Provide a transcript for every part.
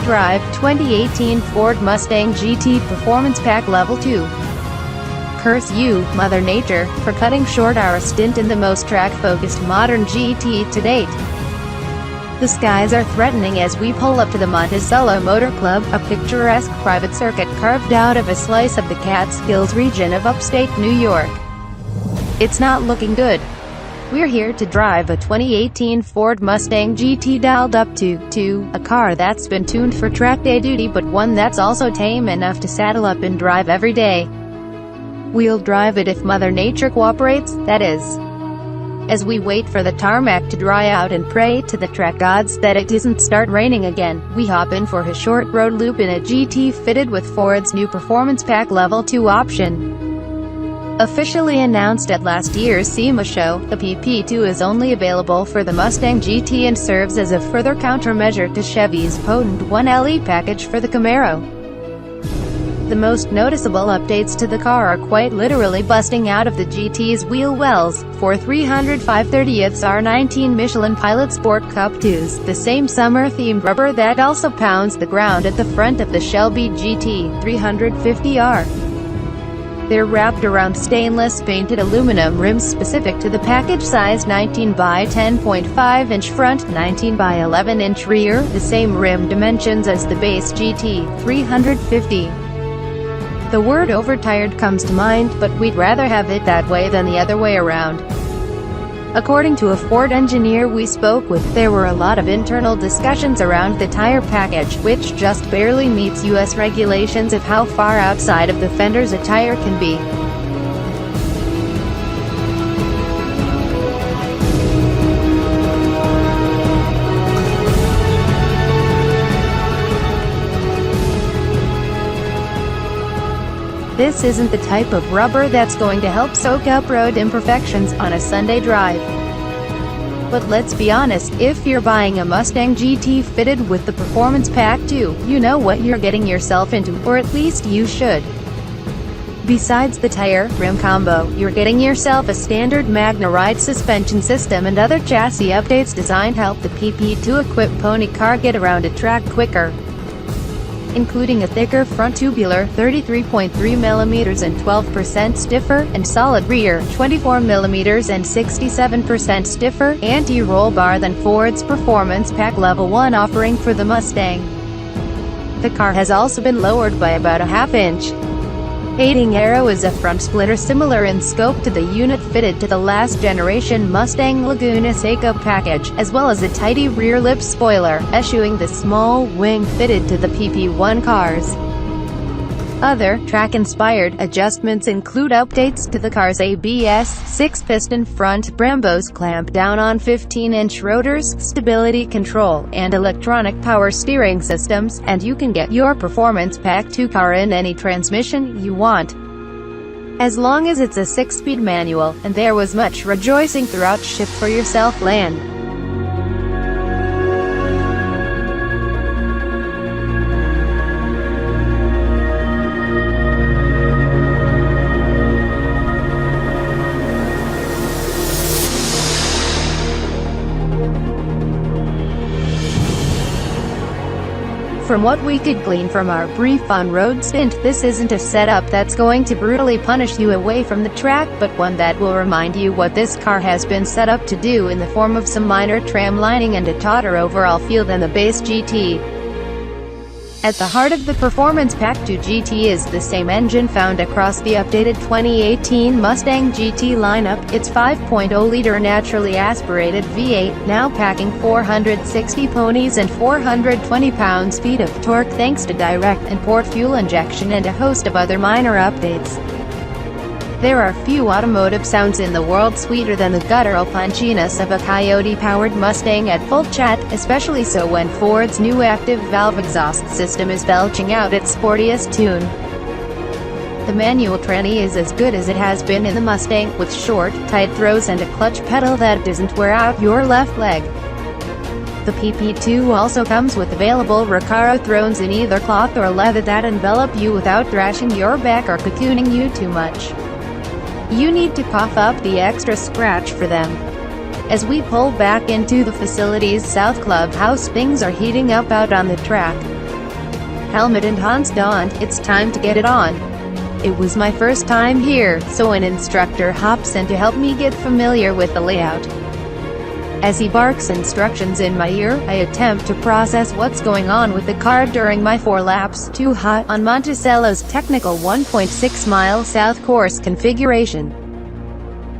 drive 2018 Ford Mustang GT Performance Pack Level 2. Curse you, Mother Nature, for cutting short our stint in the most track-focused modern GT to date. The skies are threatening as we pull up to the Monticello Motor Club, a picturesque private circuit carved out of a slice of the Catskills region of upstate New York. It's not looking good. We're here to drive a 2018 Ford Mustang GT dialed up to a car that's been tuned for track day duty, but one that's also tame enough to saddle up and drive every day. We'll drive it if Mother Nature cooperates, that is. As we wait for the tarmac to dry out and pray to the track gods that it doesn't start raining again, we hop in for a short road loop in a GT fitted with Ford's new Performance Pack Level 2 option. Officially announced at last year's SEMA show, the PP2 is only available for the Mustang GT and serves as a further countermeasure to Chevy's potent 1LE package for the Camaro. The most noticeable updates to the car are quite literally busting out of the GT's wheel wells, for 305/30ths R19 Michelin Pilot Sport Cup 2s, the same summer-themed rubber that also pounds the ground at the front of the Chevy GT 350R. They're wrapped around stainless painted aluminum rims specific to the package size 19 by 10.5 inch front, 19 by 11 inch rear, the same rim dimensions as the base GT 350. The word overtired comes to mind, but we'd rather have it that way than the other way around. According to a Ford engineer we spoke with, there were a lot of internal discussions around the tire package, which just barely meets US regulations of how far outside of the fenders a tire can be. This isn't the type of rubber that's going to help soak up road imperfections on a Sunday drive. But let's be honest, if you're buying a Mustang GT fitted with the Performance Pack 2, you know what you're getting yourself into, or at least you should. Besides the tire-rim combo, you're getting yourself a standard Magna Ride suspension system and other chassis updates designed to help the PP2-equipped pony car get around a track quicker, including a thicker front tubular, 33.3mm and 12% stiffer, and solid rear, 24mm and 67% stiffer, anti-roll bar than Ford's Performance Pack Level 1 offering for the Mustang. The car has also been lowered by about a half-inch. Aiding Aero is a front splitter similar in scope to the unit fitted to the last-generation Mustang Laguna Seca package, as well as a tidy rear lip spoiler, eschewing the small wing fitted to the PP1 cars. Other, track-inspired, adjustments include updates to the car's ABS, 6-piston front, Brembo's clamp down on 15-inch rotors, stability control, and electronic power steering systems, and you can get your Performance Pack 2 car in any transmission you want, as long as it's a 6-speed manual, and there was much rejoicing throughout Ship for Yourself land. From what we could glean from our brief on-road stint, this isn't a setup that's going to brutally punish you away from the track, but one that will remind you what this car has been set up to do in the form of some minor tramlining and a tauter overall feel than the base GT. At the heart of the Performance Pack 2 GT is the same engine found across the updated 2018 Mustang GT lineup, its 5.0-liter naturally aspirated V8, now packing 460 ponies and 420 pounds-feet of torque thanks to direct and port fuel injection and a host of other minor updates. There are few automotive sounds in the world sweeter than the guttural punchiness of a Coyote-powered Mustang at full chat, especially so when Ford's new active valve exhaust system is belching out its sportiest tune. The manual tranny is as good as it has been in the Mustang, with short, tight throws and a clutch pedal that doesn't wear out your left leg. The PP2 also comes with available Recaro thrones in either cloth or leather that envelop you without thrashing your back or cocooning you too much. You need to cough up the extra scratch for them. As we pull back into the facility's South Clubhouse, things are heating up out on the track. helmet and Hans donned, it's time to get it on. It was my first time here, so an instructor hops in to help me get familiar with the layout. As he barks instructions in my ear, I attempt to process what's going on with the car during my 4 laps too hot on Monticello's technical 1.6-mile south course configuration.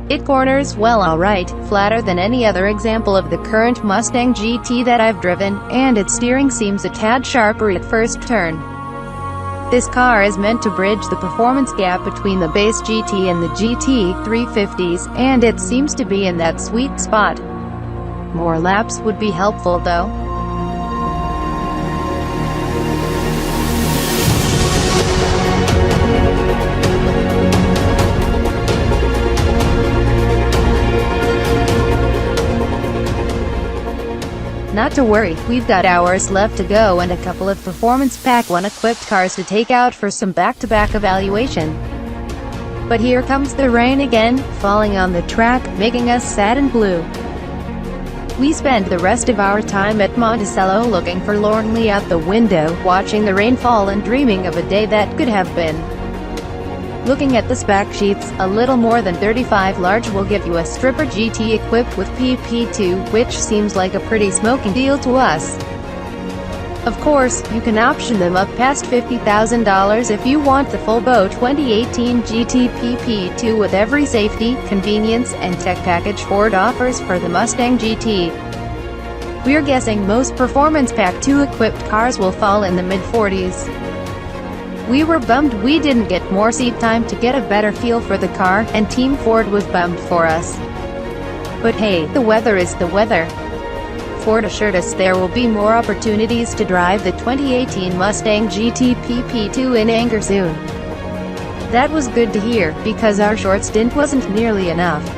It corners well alright, flatter than any other example of the current Mustang GT that I've driven, and its steering seems a tad sharper at first turn. This car is meant to bridge the performance gap between the base GT and the GT 350s, and it seems to be in that sweet spot. More laps would be helpful though. Not to worry, we've got hours left to go and a couple of Performance Pack 1 equipped cars to take out for some back-to-back evaluation. But here comes the rain again, falling on the track, making us sad and blue. We spend the rest of our time at Monticello looking forlornly out the window, watching the rain fall and dreaming of a day that could have been. Looking at the spec sheets, a little more than 35 large will give you a stripper GT equipped with PP2, which seems like a pretty smoking deal to us. Of course, you can option them up past $50,000 if you want the full boat 2018 GT PP2 with every safety, convenience, and tech package Ford offers for the Mustang GT. We're guessing most Performance Pack 2 equipped cars will fall in the mid-40s. We were bummed we didn't get more seat time to get a better feel for the car, and Team Ford was bummed for us. But hey, the weather is the weather. Ford assured us there will be more opportunities to drive the 2018 Mustang GT PP2 in anger soon. That was good to hear, because our short stint wasn't nearly enough.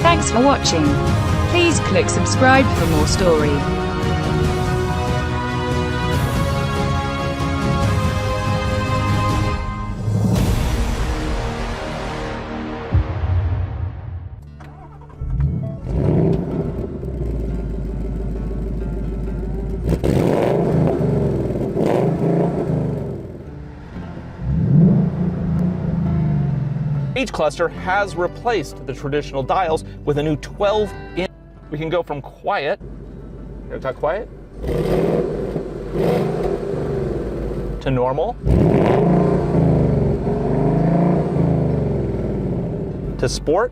Thanks for watching. Please click subscribe for more story. Each cluster has replaced the traditional dials with a new 12-inch. We can go from quiet, can I talk quiet? To normal, to sport,